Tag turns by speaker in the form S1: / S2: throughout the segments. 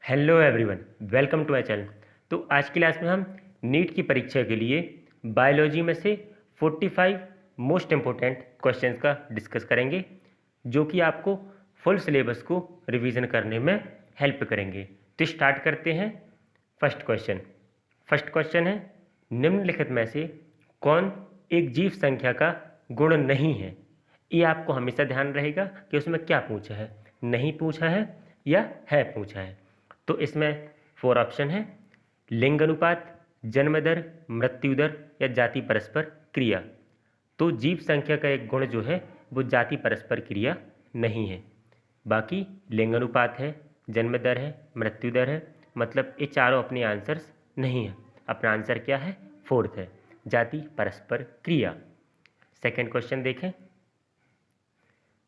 S1: Hello everyone, welcome to my channel. तो आज की क्लास में हम नीट की परीक्षा के लिए बायोलॉजी में से 45 मोस्ट इम्पोर्टेंट क्वेश्चंस का डिस्कस करेंगे, जो कि आपको फुल सिलेबस को रिवीजन करने में हेल्प करेंगे। तो स्टार्ट करते हैं। फर्स्ट क्वेश्चन है, निम्नलिखित में से कौन एक जीव संख्या का गुण नहीं है। ये आपको हमेशा ध्यान रहेगा कि उसमें क्या पूछा है, नहीं पूछा है या है पूछा है। तो इसमें 4 ऑप्शन है: लिंग अनुपात, जन्म दर, मृत्यु दर या जाति परस्पर क्रिया। तो जीव संख्या का एक गुण जो है वो जाति परस्पर क्रिया नहीं है। बाकी लिंग अनुपात है, जन्म दर है, मृत्यु दर है, मतलब ये चारों अपने आंसर्स नहीं है। अपना आंसर क्या है? फोर्थ है, जाति परस्पर क्रिया। सेकंड क्वेश्चन देखें,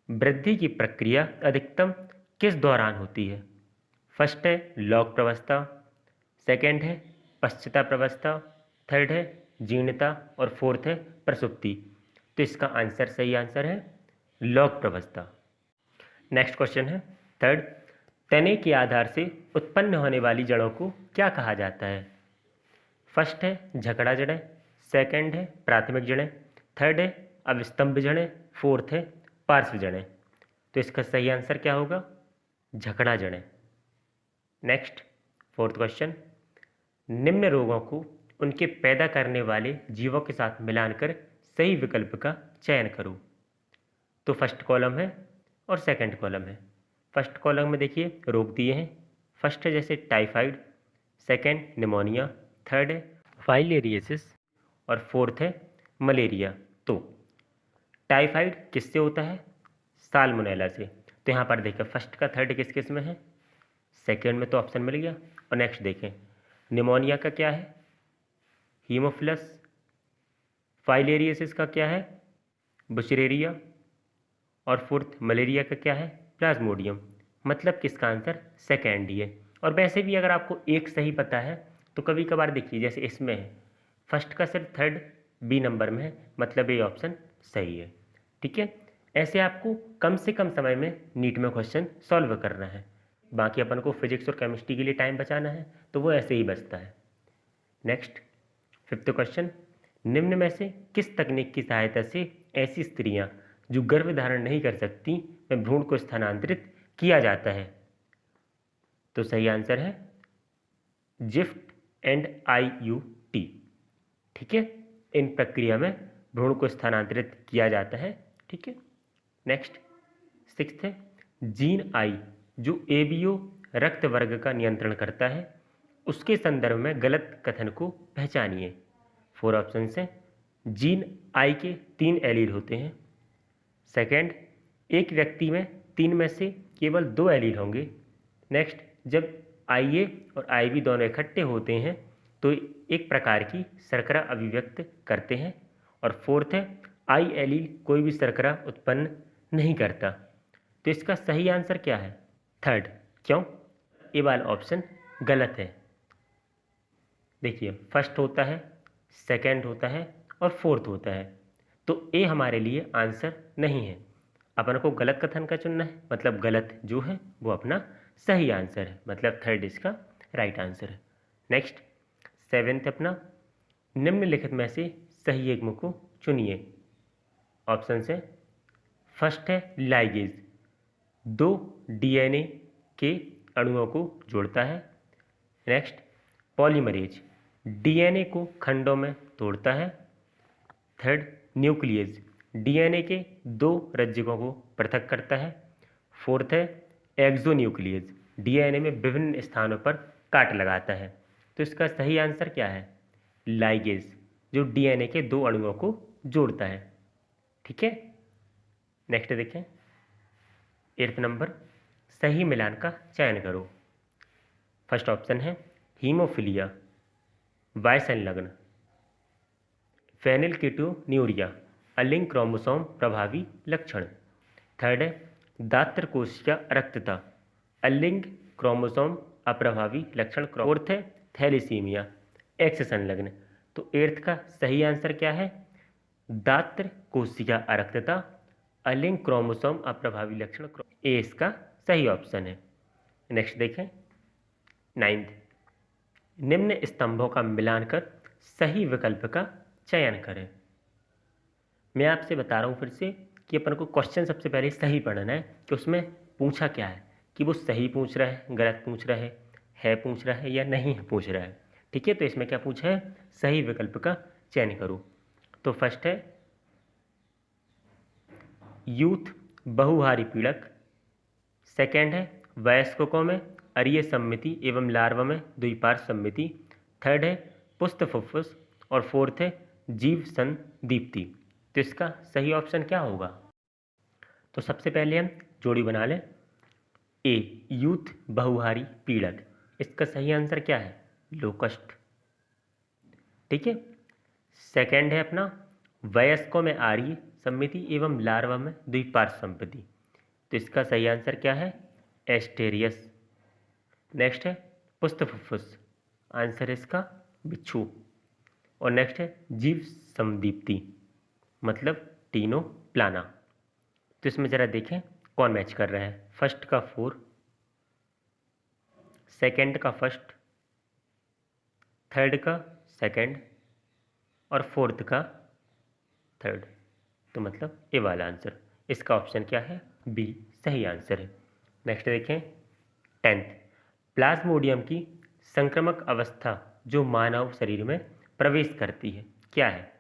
S1: वृद्धि की प्रक्रिया अधिकतम किस दौरान होती है? फर्स्ट है लॉग प्रवस्था, सेकंड है पश्चता प्रवस्था, थर्ड है जीर्णता और फोर्थ है प्रसुप्ति। तो इसका आंसर, सही आंसर है लॉग प्रवस्था। नेक्स्ट क्वेश्चन है थर्ड, तने के आधार से उत्पन्न होने वाली जड़ों को क्या कहा जाता है? फर्स्ट है झकड़ा जड़ें, सेकंड है प्राथमिक जड़ें, थर्ड है अविस्तंभ जड़ें, फोर्थ है पार्श्व जड़ें। तो इसका सही आंसर क्या होगा? झकड़ा जड़ें। नेक्स्ट फोर्थ क्वेश्चन, निम्न रोगों को उनके पैदा करने वाले जीवों के साथ मिलानकर सही विकल्प का चयन करो। तो फर्स्ट कॉलम है और सेकंड कॉलम है। फर्स्ट कॉलम में देखिए रोग दिए हैं। फर्स्ट है जैसे टाइफाइड, सेकंड निमोनिया, थर्ड है फाइलेरियसिस और फोर्थ है मलेरिया। तो टाइफाइड किससे होता है? साल्मोनेला से। तो यहाँ पर देखिए फर्स्ट का थर्ड किस में है? सेकेंड में तो ऑप्शन मिल गया। और नेक्स्ट देखें, निमोनिया का क्या है? हीमोफिलस। फाइलेरियसिस का क्या है? बुशरेरिया। और फोर्थ मलेरिया का क्या है? प्लाज्मोडियम। मतलब किसका आंसर सेकेंड ही है। और वैसे भी अगर आपको एक सही पता है तो कभी कभार देखिए जैसे इसमें है फर्स्ट का सिर्फ थर्ड बी नंबर में है, मतलब ये ऑप्शन सही है। ठीक है, ऐसे आपको कम से कम समय में नीट में क्वेश्चन सॉल्व करना है। बाकी अपन को फिजिक्स और केमिस्ट्री के लिए टाइम बचाना है, तो वो ऐसे ही बचता है। नेक्स्ट फिफ्थ क्वेश्चन, निम्न में से किस तकनीक की सहायता से ऐसी स्त्रियां जो गर्भ धारण नहीं कर सकती में भ्रूण को स्थानांतरित किया जाता है? तो सही आंसर है जिफ्ट एंड IUT। ठीक है, इन प्रक्रिया में भ्रूण को स्थानांतरित किया जाता है। ठीक है, नेक्स्ट सिक्स्थ है, जीन आई जो ABO रक्त वर्ग का नियंत्रण करता है, उसके संदर्भ में गलत कथन को पहचानिए। 4 ऑप्शन है। जीन आई के 3 एलील होते हैं। सेकंड, एक व्यक्ति में 3 में से केवल 2 एलील होंगे। नेक्स्ट, जब IA और IB दोनों इकट्ठे होते हैं तो एक प्रकार की शर्करा अभिव्यक्त करते हैं। और फोर्थ है, आई एलील कोई भी शर्करा उत्पन्न नहीं करता। तो इसका सही आंसर क्या है? थर्ड। क्यों? ये वाला ऑप्शन गलत है। देखिए फर्स्ट होता है, सेकंड होता है और फोर्थ होता है, तो ए हमारे लिए आंसर नहीं है। अपन को गलत कथन का चुनना है, मतलब गलत जो है वो अपना सही आंसर है, मतलब थर्ड इसका राइट आंसर है। नेक्स्ट सेवेंथ अपना, निम्नलिखित में से सही युग्म को चुनिए। ऑप्शन है फर्स्ट है लाइगेज, 2 DNA के अणुओं को जोड़ता है। नेक्स्ट पॉलीमरेज, DNA को खंडों में तोड़ता है। थर्ड न्यूक्लियस, DNA के 2 रज्जुकों को पृथक करता है। फोर्थ है एक्सोन्यूक्लियस, DNA में विभिन्न स्थानों पर काट लगाता है। तो इसका सही आंसर क्या है? लाइगेज, जो DNA के 2 अणुओं को जोड़ता है। ठीक है, नेक्स्ट देखें 8th नंबर, सही मिलान का चयन करो। फर्स्ट ऑप्शन है हीमोफिलिया, वाय संलग्न, फेनिलकेटोन्यूरिया, अलिंग क्रोमोसोम प्रभावी लक्षण। थर्ड है दात्र कोशिका रक्तता, अलिंग क्रोमोसोम अप्रभावी लक्षण। फोर्थ है थैलेसीमिया, एक्स संलग्न। तो 8th का सही आंसर क्या है? दात्र कोशिका अरक्तता, अलिंग क्रोमोसोम अप्रभावी लक्षण। ए इसका सही ऑप्शन है। नेक्स्ट देखें 9th, निम्न स्तंभों का मिलान कर सही विकल्प का चयन करें। मैं आपसे बता रहा हूँ फिर से कि अपन को क्वेश्चन सबसे पहले सही पढ़ना है कि उसमें पूछा क्या है, कि वो सही पूछ रहा है, गलत पूछ रहा है पूछ रहा है या नहीं है पूछ रहा है। ठीक है, तो इसमें क्या पूछा है, सही विकल्प का चयन करो। तो फर्स्ट है यूथ बहुहारी पीड़क, सेकेंड है वयस्कों में अरीय सम्मिति एवं लार्वा में द्विपार्श्व सम्मिति, थर्ड है पुष्ट फुफ्फुस और फोर्थ है जीव संदीप्ति। तो इसका सही ऑप्शन क्या होगा? तो सबसे पहले हम जोड़ी बना लें। ए यूथ बहुहारी पीड़क, इसका सही आंसर क्या है? लोकस्ट। ठीक है, सेकेंड है अपना वयस्कों में आर्य सम्मिति एवं लार्वा में द्विपार्श्व सम्मिति। तो इसका सही आंसर क्या है? एस्टेरियस। नेक्स्ट है पुष्ट फुफ्फुस, आंसर इसका बिच्छू। और नेक्स्ट है जीव संदीप्ति, मतलब टीनो प्लाना। तो इसमें जरा देखें कौन मैच कर रहा है। फर्स्ट का 4, सेकंड का फर्स्ट, थर्ड का सेकंड और फोर्थ का थर्ड। तो मतलब ए वाला आंसर, इसका ऑप्शन क्या है? बी सही आंसर है। नेक्स्ट देखें 10th, प्लाज्मोडियम की संक्रामक अवस्था जो मानव शरीर में प्रवेश करती है क्या है?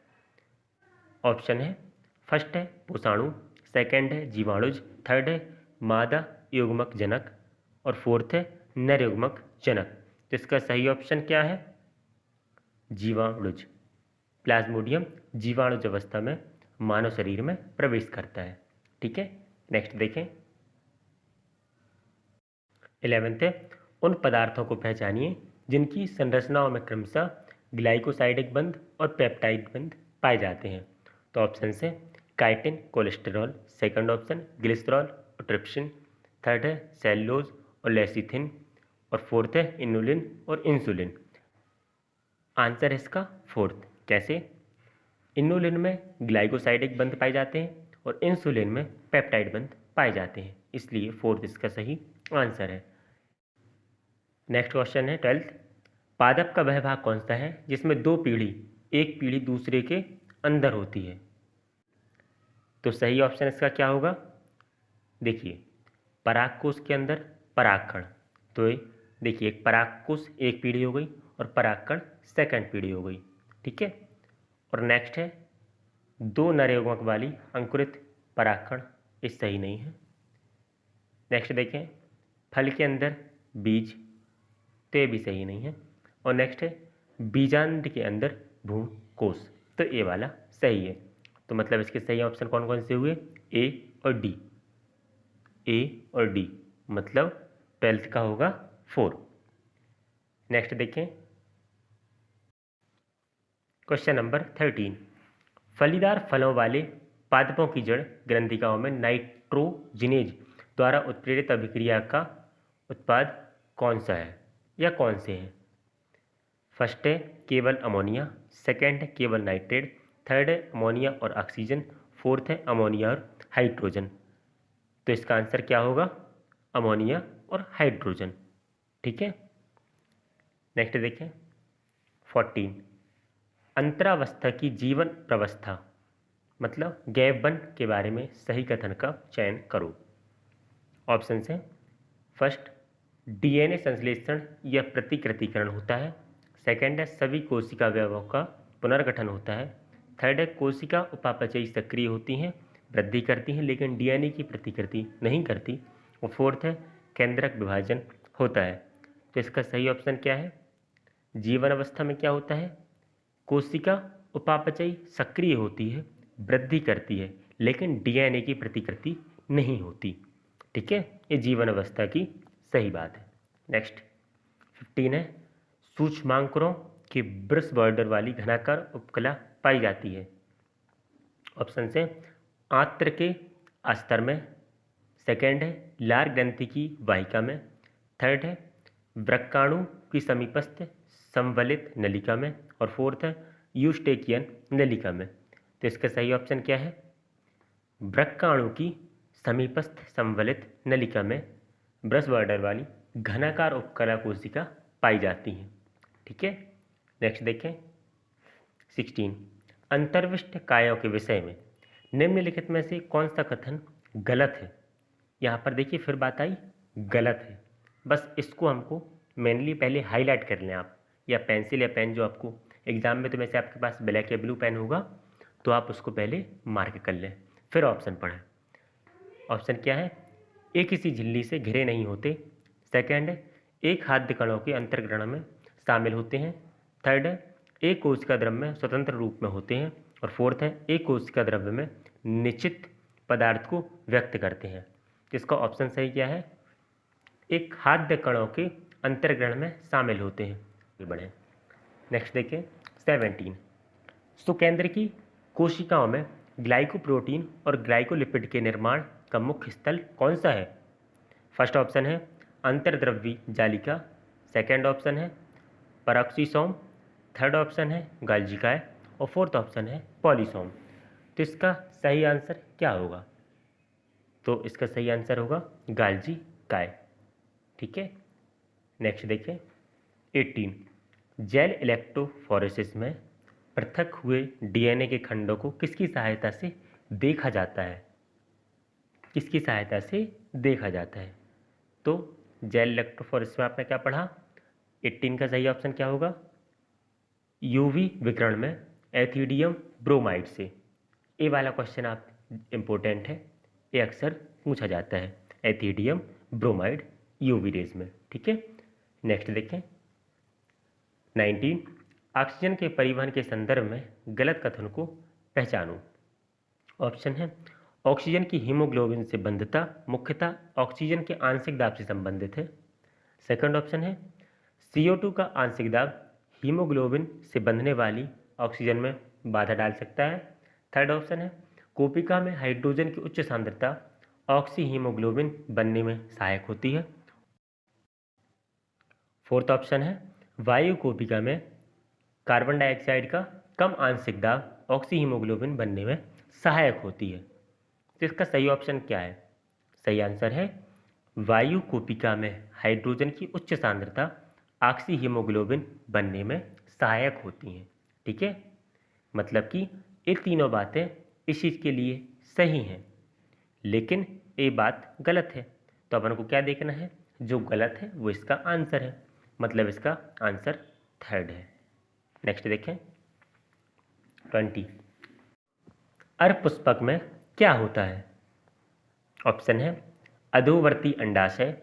S1: ऑप्शन है फर्स्ट है पुषाणु, सेकंड है जीवाणुज, थर्ड है मादा युग्मक जनक और फोर्थ है नर युग्मक जनक। तो इसका सही ऑप्शन क्या है? जीवाणुज। प्लाज्मोडियम जीवाणुज अवस्था में मानव शरीर में प्रवेश करता है। ठीक है, नेक्स्ट देखें 11th है उन पदार्थों को पहचानिए जिनकी संरचनाओं में क्रमशः ग्लाइकोसाइडिक बंध और पेप्टाइड बंध पाए जाते हैं। तो ऑप्शन से chitin cholesterol, second option glycerol और ट्रिप्सिन, थर्ड है सेलुलोज और लेसिथिन और फोर्थ है इनुलिन और इंसुलिन। आंसर है इसका फोर्थ। कैसे? इनुलिन में ग्लाइकोसाइडिक बंध पाए जाते हैं और इंसुलिन में पेप्टाइड बंध पाए जाते हैं, इसलिए फोर्थ इसका सही आंसर है। नेक्स्ट क्वेश्चन है 12th, पादप का वह भाग कौन सा है जिसमें दो पीढ़ी एक पीढ़ी दूसरे के अंदर होती है? तो सही ऑप्शन इसका क्या होगा? देखिए परागकोश के अंदर परागकण, तो देखिए एक परागकोश एक पीढ़ी हो गई और परागकण सेकंड पीढ़ी हो गई। ठीक है, और नेक्स्ट है दो नर युग्मक वाली अंकुरित परागकण, ये सही नहीं है। नेक्स्ट देखें फल के अंदर बीज, तो ये भी सही नहीं है। और नेक्स्ट है बीजांड के अंदर भ्रूणकोश, तो ये वाला सही है। तो मतलब इसके सही ऑप्शन कौन कौन से हुए? ए और डी, ए और डी, मतलब 12th का होगा 4। नेक्स्ट देखें क्वेश्चन नंबर 13, फलीदार फलों वाले पादपों की जड़ ग्रंथिकाओं में नाइट्रोजिनेज द्वारा उत्प्रेरित अभिक्रिया का उत्पाद कौन सा है या कौन से हैं? फर्स्ट है केवल अमोनिया, सेकंड है केवल नाइट्रेट, थर्ड है अमोनिया और ऑक्सीजन, फोर्थ है अमोनिया और हाइड्रोजन। तो इसका आंसर क्या होगा? अमोनिया और हाइड्रोजन। ठीक है, नेक्स्ट देखें 14, अंतरावस्था की जीवन प्रवस्था मतलब गैप के बारे में सही कथन का चयन करो। ऑप्शन है फर्स्ट डीएनए संश्लेषण या प्रतिकृतिकरण होता है, सेकंड है सभी कोशिका अवयवों का पुनर्गठन होता है, थर्ड है कोशिका उपापचयी सक्रिय होती हैं वृद्धि करती हैं लेकिन डीएनए की प्रतिकृति नहीं करती, और फोर्थ है केंद्रक विभाजन होता है। तो इसका सही ऑप्शन क्या है? जीवन अवस्था में क्या होता है? कोशिका उपापचयी सक्रिय होती है वृद्धि करती है लेकिन डीएनए की प्रतिकृति नहीं होती। ठीक है, ये जीवन अवस्था की सही बात है। नेक्स्ट 15 है सूक्ष्मांकुरों की ब्रश बॉर्डर वाली घनाकार उपकला पाई जाती है। ऑप्शन से आंत्र के अस्तर में, सेकंड है लार ग्रंथि की वाहिका में, थर्ड है वृक्काणु की समीपस्थ संवलित नलिका में और फोर्थ है यूस्टेकियन नलिका में। तो इसका सही ऑप्शन क्या है? वृक्काणु की समीपस्थ संवलित नलिका में ब्रश बॉर्डर वाली घनाकार उपकला कोशिका पाई जाती हैं। ठीक है, नेक्स्ट देखें 16। अंतर्विष्ट कायों के विषय में निम्नलिखित में से कौन सा कथन गलत है? यहाँ पर देखिए फिर बात आई गलत है, बस इसको हमको मेनली पहले हाईलाइट कर लें आप, या पेंसिल या पेन जो आपको एग्जाम में तो वैसे आपके पास ब्लैक या ब्लू पेन होगा तो आप उसको पहले मार्क कर लें, फिर ऑप्शन पढ़ें। ऑप्शन क्या है? एक किसी झिल्ली से घिरे नहीं होते। सेकंड है एक खाद्य कणों के अंतर्ग्रहण में शामिल होते हैं। थर्ड है एक कोशिका द्रव्य में स्वतंत्र रूप में होते हैं। और फोर्थ है एक कोशिका द्रव्य में निश्चित पदार्थ को व्यक्त करते हैं। इसका ऑप्शन सही क्या है? एक खाद्य कणों के अंतर्ग्रहण में शामिल होते हैं। आगे बढ़ें, नेक्स्ट देखिए 17। सुकेंद्र की कोशिकाओं में ग्लाइकोप्रोटीन और ग्लाइकोलिपिड के निर्माण का मुख्य स्थल कौन सा है? फर्स्ट ऑप्शन है अंतर्द्रव्यी जालिका। सेकंड ऑप्शन है परऑक्सीसोम। थर्ड ऑप्शन है गाल्जिकाय। और फोर्थ ऑप्शन है पॉलीसोम। तो इसका सही आंसर क्या होगा? तो इसका सही आंसर होगा गाल्जिकाय। ठीक है, नेक्स्ट देखें 18। जेल इलेक्ट्रोफोरेसिस में पृथक हुए डीएनए के खंडों को किसकी सहायता से देखा जाता है? किसकी सहायता से देखा जाता है? तो जेल इलेक्ट्रोफोरेसिस में आपने क्या पढ़ा? 18 का सही ऑप्शन क्या होगा? यूवी विकिरण में एथिडियम ब्रोमाइड से। ये वाला क्वेश्चन आप इम्पोर्टेंट है, ये अक्सर पूछा जाता है, एथिडियम ब्रोमाइड यूवी रेज में। ठीक है, नेक्स्ट देखें 19। ऑक्सीजन के परिवहन के संदर्भ में गलत कथन को पहचानो। ऑप्शन है ऑक्सीजन की हीमोग्लोबिन से बंधता मुख्यतः ऑक्सीजन के आंशिक दाब से संबंधित है। सेकंड ऑप्शन है CO2 का आंशिक दाब हीमोग्लोबिन से बंधने वाली ऑक्सीजन में बाधा डाल सकता है। थर्ड ऑप्शन है कोशिका में हाइड्रोजन की उच्च सांद्रता ऑक्सी हीमोग्लोबिन बनने में सहायक होती है। फोर्थ ऑप्शन है वायु कोशिका में कार्बन डाइऑक्साइड का कम आंशिक दाब ऑक्सी हीमोग्लोबिन बनने में सहायक होती है। तो इसका सही ऑप्शन क्या है? सही आंसर है वायु कोशिका में हाइड्रोजन की उच्च सांद्रता ऑक्सी हीमोग्लोबिन बनने में सहायक होती हैं। ठीक है, मतलब कि ये तीनों बातें इस चीज़ के लिए सही हैं, लेकिन ये बात गलत है। तो अपन को क्या देखना है? जो गलत है वो इसका आंसर है, मतलब इसका आंसर थर्ड है। नेक्स्ट देखें 20। अर्धपुष्पक में क्या होता है? ऑप्शन है अधोवर्ती अंडाशय।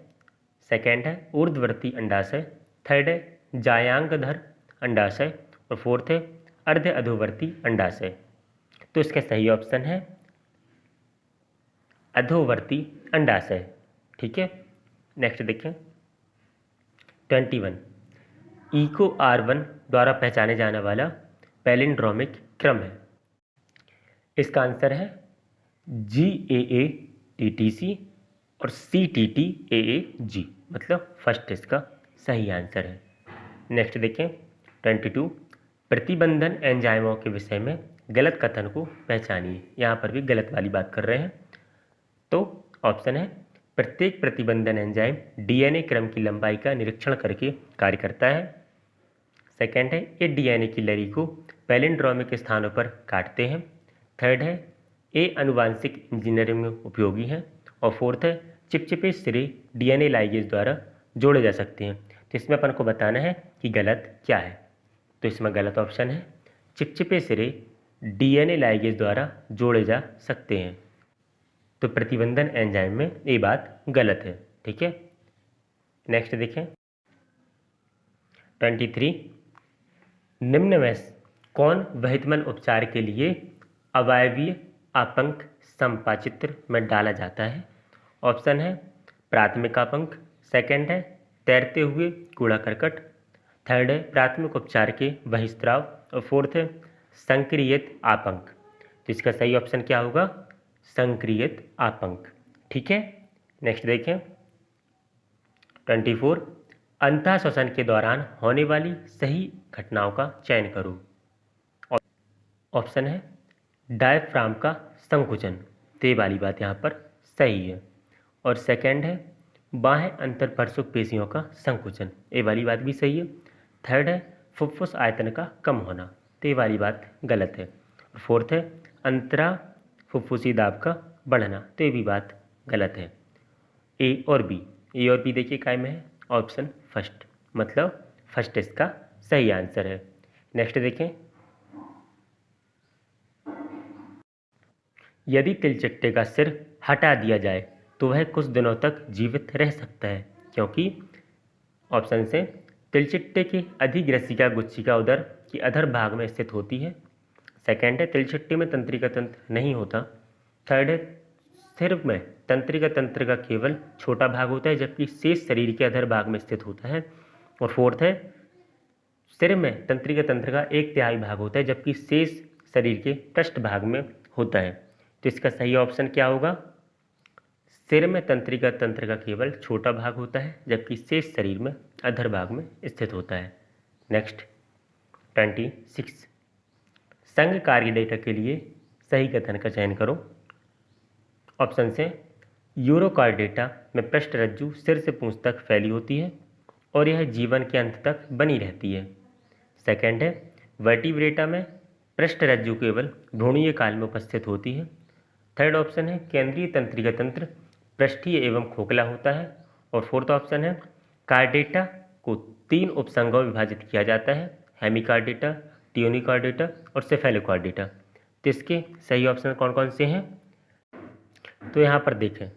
S1: सेकंड है ऊर्ध्ववर्ती अंडाशय। थर्ड है जायांगधर अंडाशय। और फोर्थ है अर्ध अधोवर्ती अंडाशय। तो इसका सही ऑप्शन है अधोवर्ती अंडाशय। ठीक है, नेक्स्ट देखें 21। इको R1 द्वारा पहचाने जाने वाला पैलिंड्रोमिक क्रम है। इसका आंसर है GAA-TTC और CTT-AAG, मतलब फर्स्ट इसका सही आंसर है। नेक्स्ट देखें 22। प्रतिबंधन एंजाइमों के विषय में गलत कथन को पहचानिए। यहाँ पर भी गलत वाली बात कर रहे हैं। तो ऑप्शन है प्रत्येक प्रतिबंधन एंजाइम डीएनए क्रम की लंबाई का निरीक्षण करके कार्य करता है। सेकंड है ये डीएनए की लड़ी को पैलिंड्रोमिक स्थानों पर काटते हैं। थर्ड है ये आनुवांशिक इंजीनियरिंग में उपयोगी है। और फोर्थ है चिपचिपे सिरे डीएनए लाइगेज द्वारा जोड़े जा सकते हैं। तो इसमें अपन को बताना है कि गलत क्या है। तो इसमें गलत ऑप्शन है चिपचिपे सिरे डीएनए लाइगेज द्वारा जोड़े जा सकते हैं। तो प्रतिबंधन एंजाइम में ये बात गलत है। ठीक है, नेक्स्ट देखें 23। निम्न में कौन वहितमन उपचार के लिए अवायवीय आपंक संपाचित्र में डाला जाता है? ऑप्शन है प्राथमिक आपंक। सेकंड है तैरते हुए कूड़ा करकट। थर्ड है प्राथमिक उपचार के बहिस्त्राव। और फोर्थ है संक्रियत आपंक। तो इसका सही ऑप्शन क्या होगा? संक्रियत आपंक। ठीक है, नेक्स्ट देखें 24। अंतः श्वसन के दौरान होने वाली सही घटनाओं का चयन करो। ऑप्शन है डायफ्राम का संकुचन, तो ये वाली बात यहाँ पर सही है। और सेकंड है बाहें अंतरपरसुक पेशियों का संकुचन, ये वाली बात भी सही है। थर्ड है फुफ्फुस आयतन का कम होना, तो ये वाली बात गलत है। फोर्थ है अंतरा फुफ्फुसी दाब का बढ़ना, तो ये भी बात गलत है। ए और बी देखिए काय में है, ऑप्शन फर्स्ट, मतलब फर्स्ट इसका सही आंसर है। नेक्स्ट देखें, यदि तिलचट्टे का सिर हटा दिया जाए तो वह कुछ दिनों तक जीवित रह सकता है, क्योंकि ऑप्शन से तिलचट्टे की अधिग्रसिका गुच्छिका उदर की अधर भाग में स्थित होती है। सेकेंड है तिलचट्टे में तंत्रिका तंत्र नहीं होता। थर्ड है सिर में तंत्रिका तंत्र का केवल छोटा भाग होता है जबकि शेष शरीर के अधर भाग में स्थित होता है। और फोर्थ है सिर में तंत्रिका तंत्र का 1/3 भाग होता है जबकि शेष शरीर के पृष्ठ भाग में होता है। तो इसका सही ऑप्शन क्या होगा, सिर में तंत्रिका तंत्र का केवल छोटा भाग होता है जबकि शेष शरीर में अधर भाग में स्थित होता है। नेक्स्ट 26, संघ कार्य डेटा के लिए सही कथन का चयन करो। ऑप्शन से यूरोकार्डेटा में पृष्ठरज्जु सिर से पूंछ तक फैली होती है और यह जीवन के अंत तक बनी रहती है। सेकेंड है वर्टिब्रेटा में पृष्ठरज्जु केवल भ्रूणीय काल में उपस्थित होती है। थर्ड ऑप्शन है केंद्रीय तंत्रिका तंत्र पृष्ठीय एवं खोखला होता है। और फोर्थ ऑप्शन है कार्डेटा को 3 उपसंघों में विभाजित किया जाता है, हेमिकार्डेटा, ट्यूनिकार्डेटा और सेफेलोकार्डेटा। तो इसके सही ऑप्शन कौन कौन से हैं, तो यहाँ पर देखें,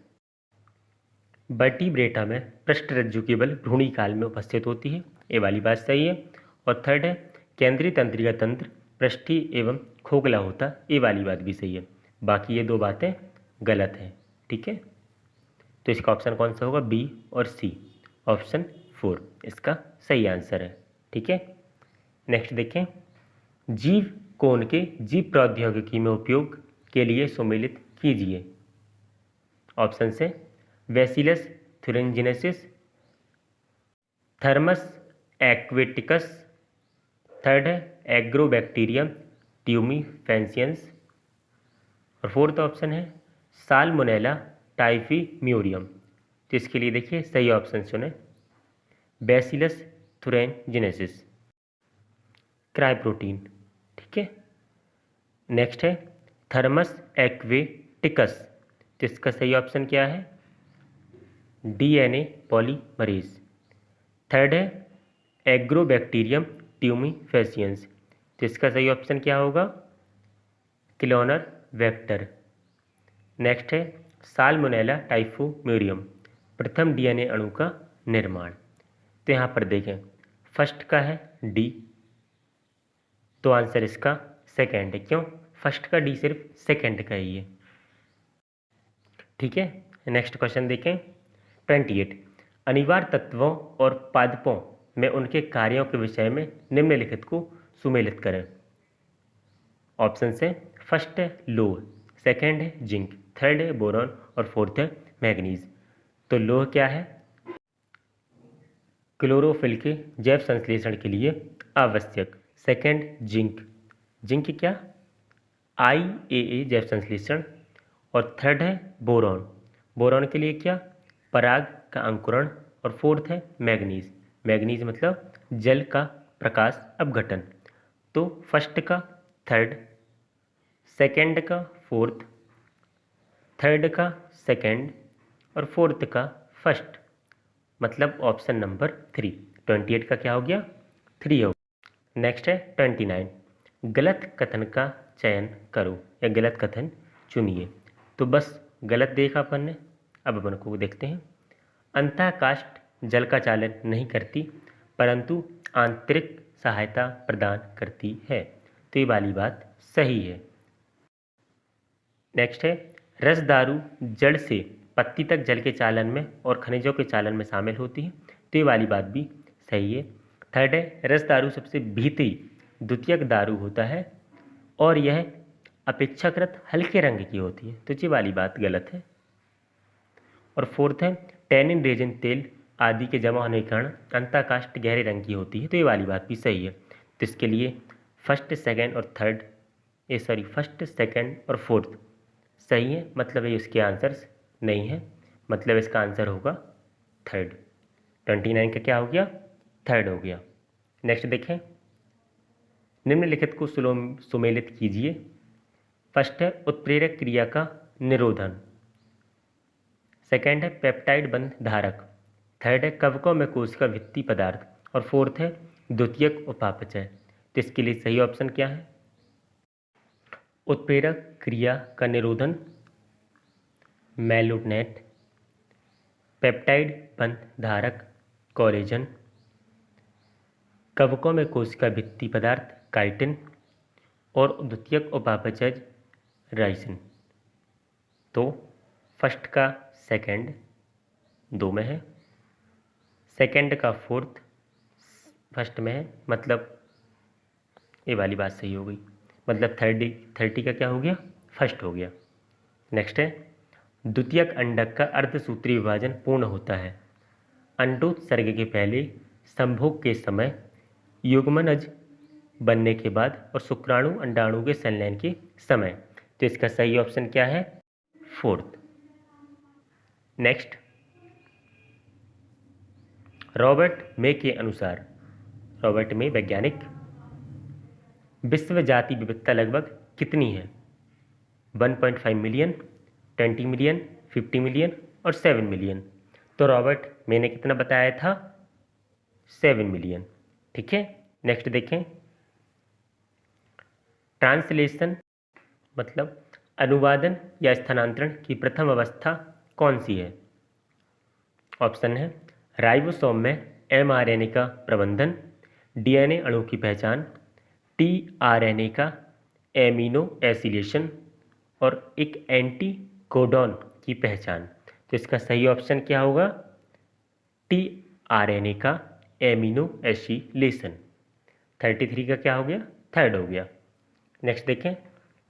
S1: वर्टिब्रेटा में पृष्ठरज्जु केवल भ्रूणी काल में उपस्थित होती है, ये वाली बात सही है। और थर्ड है केंद्रीय तंत्रिका तंत्र पृष्ठीय एवं खोखला होता, ये वाली बात भी सही है। बाकी ये 2 बातें गलत हैं, ठीक है। तो इसका ऑप्शन कौन सा होगा, बी और सी, ऑप्शन 4 इसका सही आंसर है, ठीक है। नेक्स्ट देखें, जीव कोण के जीव प्रौद्योगिकी में उपयोग के लिए सुमेलित कीजिए। ऑप्शन से बैसिलस थुरिंजिनेसिस, थर्मस एक्वेटिकस, थर्ड है एग्रोबैक्टीरियम ट्यूमिफेंसियंस और फोर्थ ऑप्शन है साल्मोनेला टाइफीम्यूरियम। तो इसके लिए देखिए सही ऑप्शन चुने, बैसिलस थुरिंजिनेसिस क्राइप्रोटीन, ठीक है। नेक्स्ट है थर्मस एक्वेटिकस, तो इसका सही ऑप्शन क्या है, DNA पॉलीमरेज। थर्ड है एग्रोबैक्टीरियम ट्यूमिफेसियंस, तो इसका सही ऑप्शन क्या होगा, क्लोनर वेक्टर। नेक्स्ट है साल्मोनेला टाइफोम्यूरियम, प्रथम DNA अणु का निर्माण। तो यहाँ पर देखें फर्स्ट का है डी, तो आंसर इसका सेकेंड है, क्यों, फर्स्ट का डी सिर्फ सेकेंड का ही है, ठीक है। नेक्स्ट क्वेश्चन देखें 28, अनिवार्य तत्वों और पादपों में उनके कार्यों के विषय में निम्नलिखित को सुमेलित करें। ऑप्शन से फर्स्ट है लोह, सेकेंड है जिंक, थर्ड है बोरॉन और फोर्थ है मैग्नीज। तो लोह क्या है, क्लोरोफिल के जैव संश्लेषण के लिए आवश्यक। सेकेंड जिंक, जिंक क्या, IAA जैव संश्लेषण। और थर्ड है बोरॉन, बोरॉन के लिए क्या, पराग का अंकुरण। और फोर्थ है मैग्नीज, मैग्नीज मतलब जल का प्रकाश अपघटन। तो फर्स्ट का थर्ड, सेकेंड का फोर्थ, थर्ड का सेकेंड और फोर्थ का फर्स्ट, मतलब ऑप्शन नंबर 3। 28 का क्या हो गया, 3 हो गया। नेक्स्ट है 29, गलत कथन का चयन करो या गलत कथन चुनिए। तो बस गलत देखा अपन ने, अब अपन को देखते हैं। अंतःकाष्ठ जल का चालन नहीं करती परंतु आंतरिक सहायता प्रदान करती है, तो ये वाली बात सही है। नेक्स्ट है रसदारू जड़ से पत्ती तक जल के चालन में और खनिजों के चालन में शामिल होती है, तो ये वाली बात भी सही है। थर्ड है रसदारू सबसे भीतरी द्वितीयक दारू होता है और यह अपेक्षाकृत हल्के रंग की होती है, तो ये वाली बात गलत है। और फोर्थ है टैनिन रेजिन तेल आदि के जमा होने के कारण अंतःकाष्ठ गहरे रंग की होती है, तो ये वाली बात भी सही है। तो इसके लिए फर्स्ट सेकेंड और थर्ड फर्स्ट सेकेंड और फोर्थ सही है, मतलब ये इसके आंसर्स नहीं है, मतलब इसका आंसर होगा थर्ड। 29 का क्या हो गया? थर्ड हो गया। नेक्स्ट देखें, निम्नलिखित को सुमेलित कीजिए। फर्स्ट है उत्प्रेरक क्रिया का निरोधन, सेकेंड है पेप्टाइड बंध धारक, थर्ड है कवकों में कोशिका भित्ति पदार्थ, और फोर्थ है द्वितीयक उपापचय। तो इसके लिए सही ऑप्शन क्या है? उत्प्रेरक क्रिया का निरोधन मेलोनेट, पेप्टाइड बंध धारक कोलेजन, कवकों में कोशिका भित्ति पदार्थ काइटिन, और द्वितीयक उपापचय राइसिन। तो फर्स्ट का सेकंड 2 में है, सेकंड का फोर्थ फर्स्ट में है, मतलब ये वाली बात सही हो गई, मतलब 30 का क्या हो गया? फर्स्ट हो गया। नेक्स्ट है, द्वितीयक अंडक का अर्धसूत्री विभाजन पूर्ण होता है अंडोत्सर्ग के पहले, संभोग के समय, युग्मनज बनने के बाद, और शुक्राणु अंडाणु के संलयन के समय। तो इसका सही ऑप्शन क्या है? फोर्थ। नेक्स्ट, रॉबर्ट मे के अनुसार, रॉबर्ट मे वैज्ञानिक, विश्व जाति विविधता लगभग कितनी है? 1.5 मिलियन, 20 मिलियन, 50 मिलियन और 7 मिलियन। तो रॉबर्ट मे ने कितना बताया था? 7 मिलियन। ठीक है। नेक्स्ट देखें, ट्रांसलेशन मतलब अनुवादन या स्थानांतरण की प्रथम अवस्था कौन सी है? ऑप्शन है राइबोसोम में mRNA का प्रबंधन, DNA अणु की पहचान, tRNA का एमिनो एसिलेशन, और एक एंटीकोडॉन की पहचान। तो इसका सही ऑप्शन क्या होगा? tRNA का एमिनो एसिलेशन। 33 का क्या हो गया? थर्ड हो गया। नेक्स्ट देखें,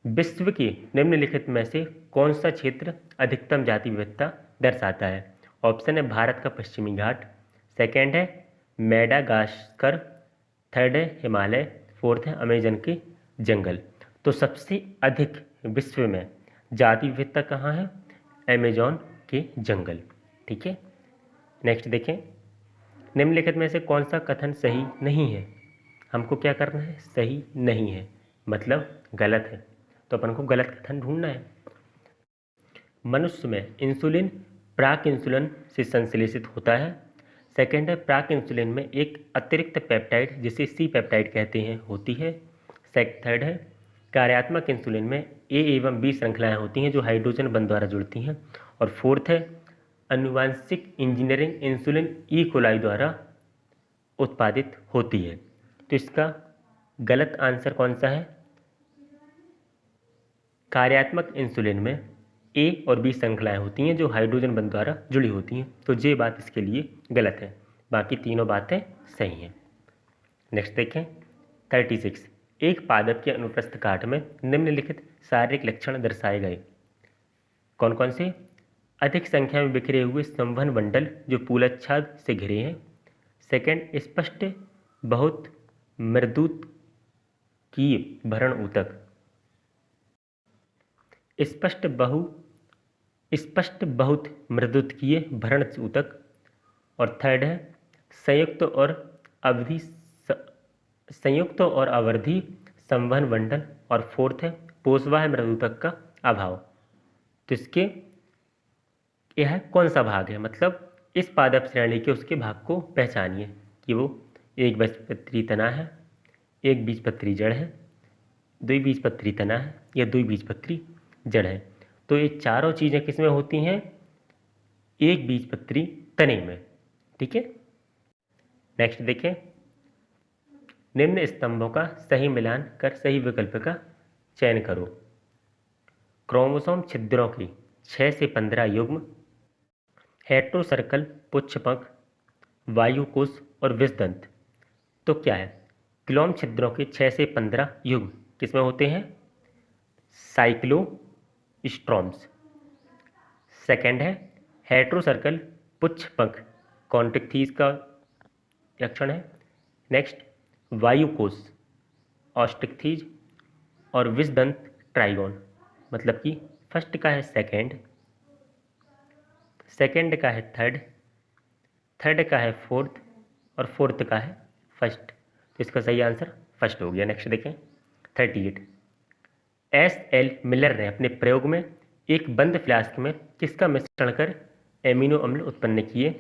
S1: विश्व के निम्नलिखित में से कौन सा क्षेत्र अधिकतम जाति विविधता दर्शाता है? ऑप्शन है भारत का पश्चिमी घाट, सेकेंड है मेडागास्कर, थर्ड है हिमालय, फोर्थ है अमेजन के जंगल। तो सबसे अधिक विश्व में जाति विविधता कहाँ है? अमेजॉन के जंगल। ठीक है। नेक्स्ट देखें, निम्नलिखित में से कौन सा कथन सही नहीं है? हमको क्या करना है? सही नहीं है मतलब गलत है, तो अपन को गलत कथन ढूंढना है। मनुष्य में इंसुलिन प्राक इंसुलिन से संश्लेषित होता है, सेकेंड है प्राक इंसुलिन में एक अतिरिक्त पेप्टाइड जिसे सी पेप्टाइड कहते हैं होती है, थर्ड है कार्यात्मक इंसुलिन में ए एवं बी श्रृंखलाएं होती हैं जो हाइड्रोजन बंध द्वारा जुड़ती हैं, और फोर्थ है आनुवांशिक इंजीनियरिंग इंसुलिन ई कोलाई द्वारा उत्पादित होती है। तो इसका गलत आंसर कौन सा है? कार्यात्मक इंसुलिन में ए और बी श्रृंखलाएं होती हैं जो हाइड्रोजन बंध द्वारा जुड़ी होती हैं। तो ये बात इसके लिए गलत है, बाकी तीनों बातें सही हैं। नेक्स्ट देखें, 36, एक पादप के अनुप्रस्थ काट में निम्नलिखित शारीरिक लक्षण दर्शाए गए कौन कौन से? अधिक संख्या में बिखरे हुए संवहन मंडल जो पूलाच्छाद से घिरे हैं, सेकेंड स्पष्ट बहुत मृदुत की भरण ऊतक, स्पष्ट बहुत मृदुत्कीय भरण ऊतक, और थर्ड है संयुक्त और अवधि संवहन मंडल, और फोर्थ है पोषवाह मृदुतक का अभाव। तो इसके यह कौन सा भाग है? मतलब इस पादप श्रेणी के उसके भाग को पहचानिए कि वो एक बीजपत्री तना है, एक बीजपत्री जड़ है, द्विबीजपत्री तना है या द्विबीजपत्री जड़ है। तो ये चारों चीज़ें किसमें होती हैं? एक बीजपत्री तने में। ठीक है। नेक्स्ट देखें, निम्न स्तंभों का सही मिलान कर सही विकल्प का चयन करो। क्रोमोसोम छिद्रों की 6 से 15 युग्म, हेट्रोसर्कल पुच्छपंख, वायुकोश और विषदंत। तो क्या है? क्लोम छिद्रों के 6 से 15 युग्म किसमें होते हैं? साइक्लोस्ट्रोम्स। सेकेंड है हेट्रोसर्कल पुच्छपंख, कॉन्ट्रिक्थीज का लक्षण है। नेक्स्ट वायुकोश ऑस्ट्रिक्थीज, और विषदंत ट्राइगोन। मतलब कि फर्स्ट का है सेकेंड का है थर्ड, थर्ड का है फोर्थ और फोर्थ का है फर्स्ट, तो इसका सही आंसर फर्स्ट हो गया। नेक्स्ट देखें 38। S.L. मिलर ने अपने प्रयोग में एक बंद फ्लास्क में किसका मिश्रण कर एमिनो अम्ल उत्पन्न किए?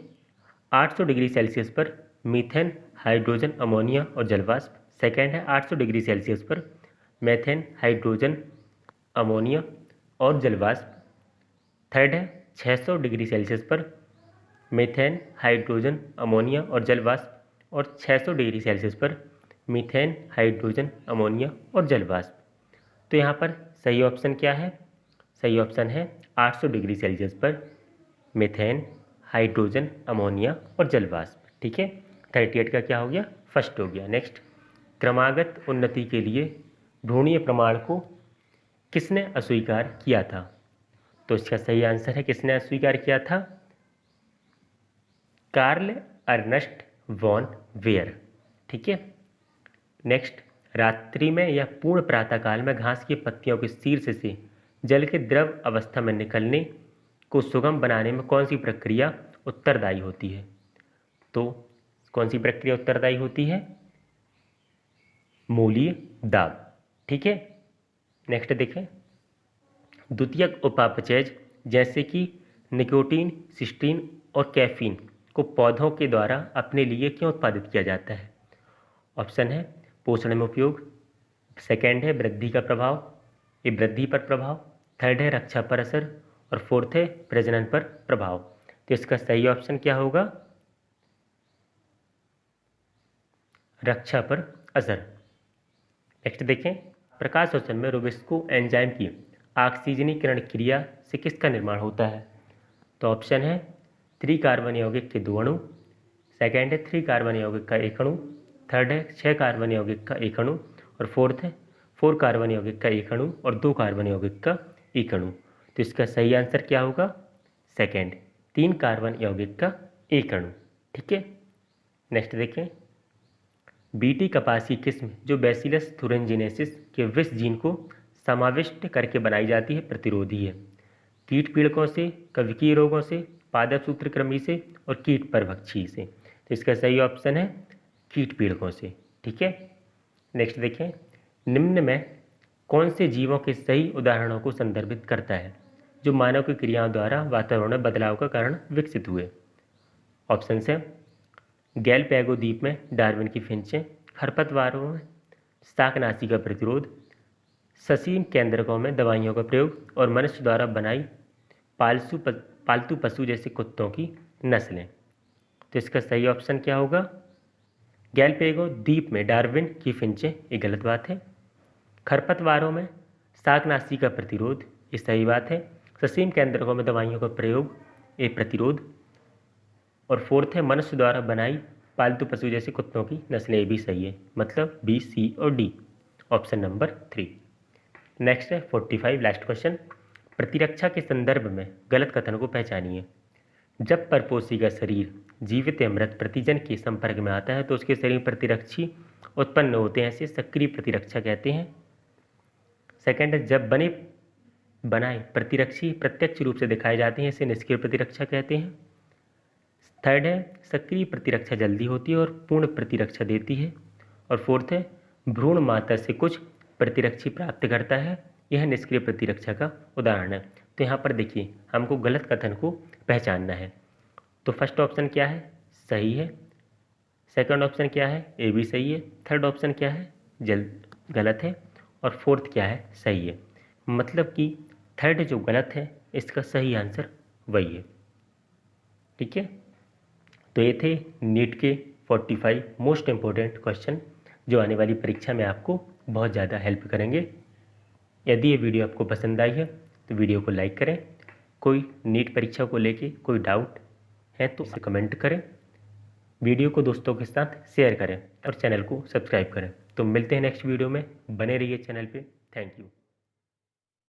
S1: 800 डिग्री सेल्सियस पर मीथेन, हाइड्रोजन, अमोनिया और जलवाष्प। सेकेंड है 800 डिग्री सेल्सियस पर मेथेन, हाइड्रोजन, अमोनिया और जलवाष्प। थर्ड है 600 डिग्री सेल्सियस पर मीथेन, हाइड्रोजन, अमोनिया और जलवाष्प और 600 डिग्री सेल्सियस पर मीथेन, हाइड्रोजन, अमोनिया और जलवाष्प। तो यहाँ पर सही ऑप्शन क्या है? सही ऑप्शन है 800 डिग्री सेल्सियस पर मीथेन, हाइड्रोजन, अमोनिया और जलवाष्प। ठीक है, 38 का क्या हो गया? फर्स्ट हो गया। नेक्स्ट, क्रमागत उन्नति के लिए भ्रूणीय प्रमाण को किसने अस्वीकार किया था? तो इसका सही आंसर है किसने अस्वीकार किया था? Karl Ernst von Baer. ठीक है। नेक्स्ट, रात्रि में या पूर्ण प्रातःकाल में घास की पत्तियों के शीर्ष से जल के द्रव अवस्था में निकलने को सुगम बनाने में कौन सी प्रक्रिया उत्तरदायी होती है? तो कौन सी प्रक्रिया उत्तरदायी होती है? मूलीय दाब। ठीक है। नेक्स्ट देखें, द्वितीयक उपापचयज जैसे कि निकोटीन, सिस्टीन और कैफीन को पौधों के द्वारा अपने लिए क्यों उत्पादित किया जाता है? ऑप्शन है पोषण में उपयोग, सेकेंड है वृद्धि का प्रभाव, ये वृद्धि पर प्रभाव, थर्ड है रक्षा पर असर और फोर्थ है प्रजनन पर प्रभाव। तो इसका सही ऑप्शन क्या होगा? रक्षा पर असर। नेक्स्ट देखें, प्रकाश शोषण में रोबिस्को एंजाइम की ऑक्सीजनीकरण क्रिया से किसका निर्माण होता है? तो ऑप्शन है 3 कार्बन यौगिक के 2 अणु, सेकेंड है 3 कार्बन यौगिक का 1 अणु, थर्ड है 6 कार्बन यौगिक का 1 अणु और फोर्थ है 4 कार्बन यौगिक का 1 अणु और 2 कार्बन यौगिक का 1 अणु। तो इसका सही आंसर क्या होगा? सेकेंड, 3 कार्बन यौगिक का 1 अणु। ठीक है। नेक्स्ट देखें, बीटी कपास की किस्म जो बैसिलस थुरिनजिनेसिस के विष जीन को समाविष्ट करके बनाई जाती है प्रतिरोधी है? कीट पीड़कों से, कवकीय रोगों से, पादप सूत्रकृमि से और कीट परभक्षी से। तो इसका सही ऑप्शन है कीट पीड़कों से। ठीक है। नेक्स्ट देखें, निम्न में कौन से जीवों के सही उदाहरणों को संदर्भित करता है जो मानव की क्रियाओं द्वारा वातावरण में बदलाव का कारण विकसित हुए? ऑप्शन है गैलपैगो द्वीप में डार्विन की फिंचें, खरपतवारों में शाकनाशी का प्रतिरोध, ससीम केंद्रकों में दवाइयों का प्रयोग और मनुष्य द्वारा बनाई पालतू पशु जैसे कुत्तों की नस्लें। तो इसका सही ऑप्शन क्या होगा? गैलपैगो द्वीप में डार्विन की फिंचें, ये गलत बात है। खरपतवारों में शाकनाशी का प्रतिरोध, ये सही बात है। ससीम केंद्रकों में दवाइयों का प्रयोग, ये प्रतिरोध। और फोर्थ है मनुष्य द्वारा बनाई पालतू पशु जैसे कुत्तों की नस्लें, भी सही है। मतलब बी, सी और डी, ऑप्शन नंबर 3। नेक्स्ट है 45, लास्ट क्वेश्चन। प्रतिरक्षा के संदर्भ में गलत कथन को पहचानिए। जब परपोषी का शरीर जीवित या मृत प्रतिजन के संपर्क में आता है तो उसके शरीर में प्रतिरक्षी उत्पन्न होते हैं, इसे सक्रिय प्रतिरक्षा कहते हैं। सेकेंड है जब बनाए प्रतिरक्षी प्रत्यक्ष रूप से दिखाए जाते हैं, इसे निष्क्रिय प्रतिरक्षा कहते हैं। थर्ड है सक्रिय प्रतिरक्षा जल्दी होती है और पूर्ण प्रतिरक्षा देती है। और फोर्थ है भ्रूण माता से कुछ प्रतिरक्षी प्राप्त करता है, यह निष्क्रिय प्रतिरक्षा का उदाहरण है। तो यहाँ पर देखिए हमको गलत कथन को पहचानना है। तो फर्स्ट ऑप्शन क्या है? सही है। सेकंड ऑप्शन क्या है? ए भी सही है। थर्ड ऑप्शन क्या है? गलत है। और फोर्थ क्या है? सही है। मतलब कि थर्ड जो गलत है इसका सही आंसर वही है। ठीक है। तो ये थे नीट के 45 मोस्ट इम्पोर्टेंट क्वेश्चन जो आने वाली परीक्षा में आपको बहुत ज़्यादा हेल्प करेंगे। यदि ये वीडियो आपको पसंद आई है तो वीडियो को लाइक करें। कोई नीट परीक्षा को लेके कोई डाउट है तो उसे कमेंट करें। वीडियो को दोस्तों के साथ शेयर करें और चैनल को सब्सक्राइब करें। तो मिलते हैं नेक्स्ट वीडियो में, बने रहिए चैनल पे। Thank you.